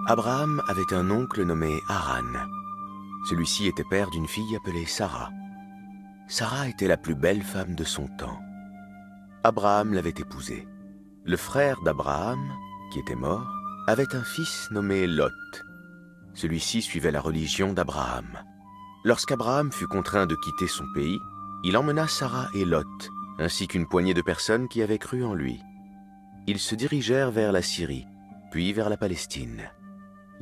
Abraham avait un oncle nommé Haran. Celui-ci était père d'une fille appelée Sarah. Sarah était la plus belle femme de son temps. Abraham l'avait épousée. Le frère d'Abraham, qui était mort, avait un fils nommé Lot. Celui-ci suivait la religion d'Abraham. Lorsqu'Abraham fut contraint de quitter son pays, il emmena Sarah et Lot, ainsi qu'une poignée de personnes qui avaient cru en lui. Ils se dirigèrent vers la Syrie, puis vers la Palestine.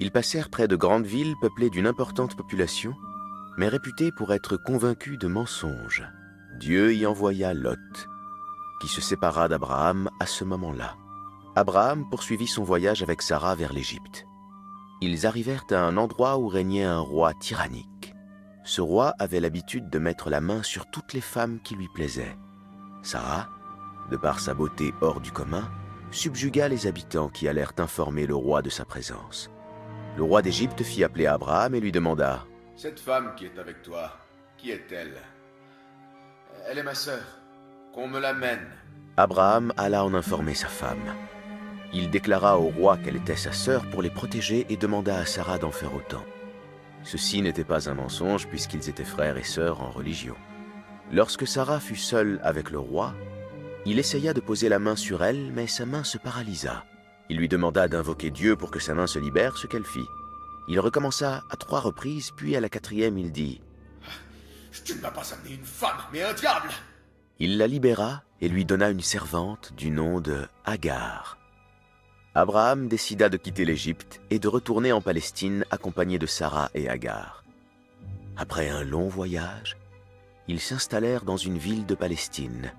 Ils passèrent près de grandes villes peuplées d'une importante population, mais réputées pour être convaincus de mensonges. Dieu y envoya Lot, qui se sépara d'Abraham à ce moment-là. Abraham poursuivit son voyage avec Sarah vers l'Égypte. Ils arrivèrent à un endroit où régnait un roi tyrannique. Ce roi avait l'habitude de mettre la main sur toutes les femmes qui lui plaisaient. Sarah, de par sa beauté hors du commun, subjugua les habitants qui allèrent informer le roi de sa présence. Le roi d'Égypte fit appeler Abraham et lui demanda « Cette femme qui est avec toi, qui est-elle? Elle est ma sœur. Qu'on me l'amène. » Abraham alla en informer sa femme. Il déclara au roi qu'elle était sa sœur pour les protéger et demanda à Sarah d'en faire autant. Ceci n'était pas un mensonge puisqu'ils étaient frères et sœurs en religion. Lorsque Sarah fut seule avec le roi, il essaya de poser la main sur elle, mais sa main se paralysa. Il lui demanda d'invoquer Dieu pour que sa main se libère, ce qu'elle fit. Il recommença à 3 reprises, puis à la 4e, il dit « Tu ne m'as pas amené une femme, mais un diable !» Il la libéra et lui donna une servante du nom de Agar. Abraham décida de quitter l'Égypte et de retourner en Palestine accompagné de Sarah et Agar. Après un long voyage, ils s'installèrent dans une ville de Palestine,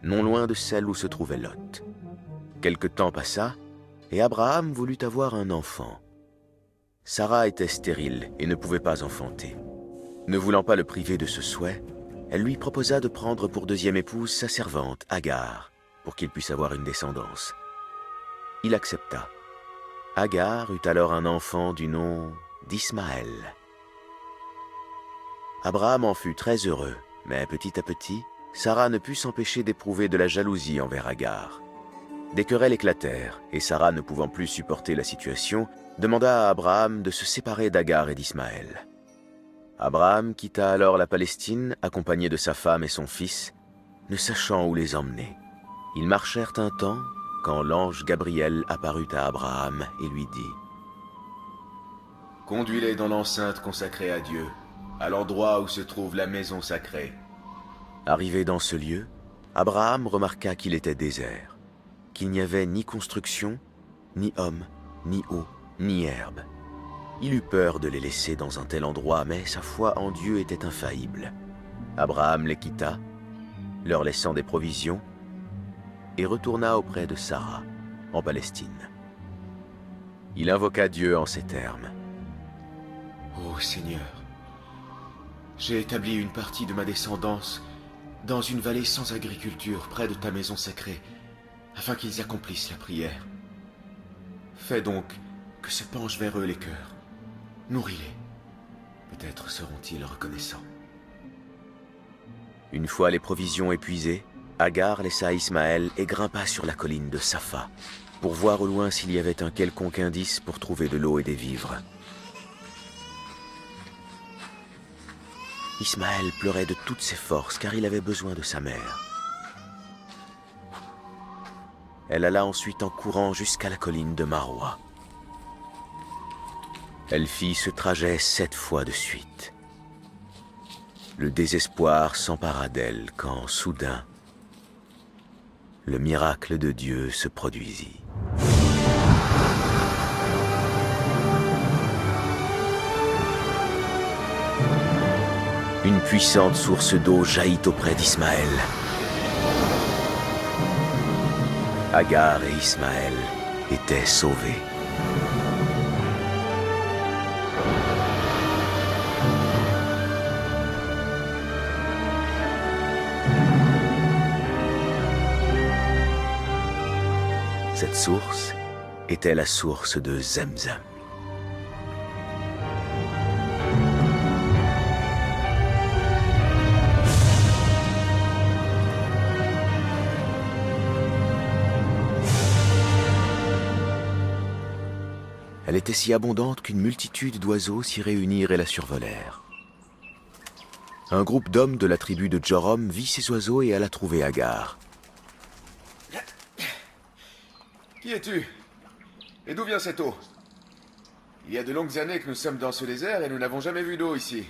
non loin de celle où se trouvait Lot. Quelque temps passa, et Abraham voulut avoir un enfant. Sarah était stérile et ne pouvait pas enfanter. Ne voulant pas le priver de ce souhait, elle lui proposa de prendre pour deuxième épouse sa servante, Agar, pour qu'il puisse avoir une descendance. Il accepta. Agar eut alors un enfant du nom d'Ismaël. Abraham en fut très heureux, mais petit à petit, Sarah ne put s'empêcher d'éprouver de la jalousie envers Agar. Des querelles éclatèrent, et Sarah, ne pouvant plus supporter la situation, demanda à Abraham de se séparer d'Agar et d'Ismaël. Abraham quitta alors la Palestine, accompagné de sa femme et son fils, ne sachant où les emmener. Ils marchèrent un temps, quand l'ange Gabriel apparut à Abraham et lui dit « Conduis-les dans l'enceinte consacrée à Dieu, à l'endroit où se trouve la maison sacrée. » Arrivé dans ce lieu, Abraham remarqua qu'il était désert, qu'il n'y avait ni construction, ni homme, ni eau, ni herbe. Il eut peur de les laisser dans un tel endroit, mais sa foi en Dieu était infaillible. Abraham les quitta, leur laissant des provisions, et retourna auprès de Sarah, en Palestine. Il invoqua Dieu en ces termes. « Ô Seigneur, j'ai établi une partie de ma descendance dans une vallée sans agriculture près de ta maison sacrée, afin qu'ils accomplissent la prière. Fais donc que se penchent vers eux les cœurs. Nourris-les. Peut-être seront-ils reconnaissants. » Une fois les provisions épuisées, Agar laissa Ismaël et grimpa sur la colline de Sapha, pour voir au loin s'il y avait un quelconque indice pour trouver de l'eau et des vivres. Ismaël pleurait de toutes ses forces car il avait besoin de sa mère. Elle alla ensuite en courant jusqu'à la colline de Maroua. Elle fit ce trajet 7 fois de suite. Le désespoir s'empara d'elle quand, soudain, le miracle de Dieu se produisit. Une puissante source d'eau jaillit auprès d'Ismaël. Agar et Ismaël étaient sauvés. Cette source était la source de Zemzem. Elle était si abondante qu'une multitude d'oiseaux s'y réunirent et la survolèrent. Un groupe d'hommes de la tribu de Jorom vit ces oiseaux et alla trouver Agar. Qui es-tu? Et d'où vient cette eau? Il y a de longues années que nous sommes dans ce désert et nous n'avons jamais vu d'eau ici.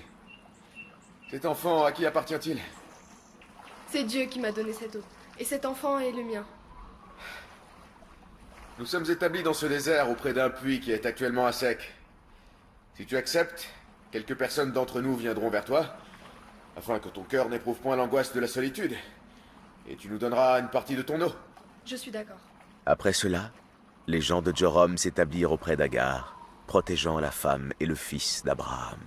Cet enfant, à qui appartient-il? C'est Dieu qui m'a donné cette eau. Et cet enfant est le mien. Nous sommes établis dans ce désert auprès d'un puits qui est actuellement à sec. Si tu acceptes, quelques personnes d'entre nous viendront vers toi, afin que ton cœur n'éprouve point l'angoisse de la solitude. Et tu nous donneras une partie de ton eau. Je suis d'accord. Après cela, les gens de Jorom s'établirent auprès d'Agar, protégeant la femme et le fils d'Abraham.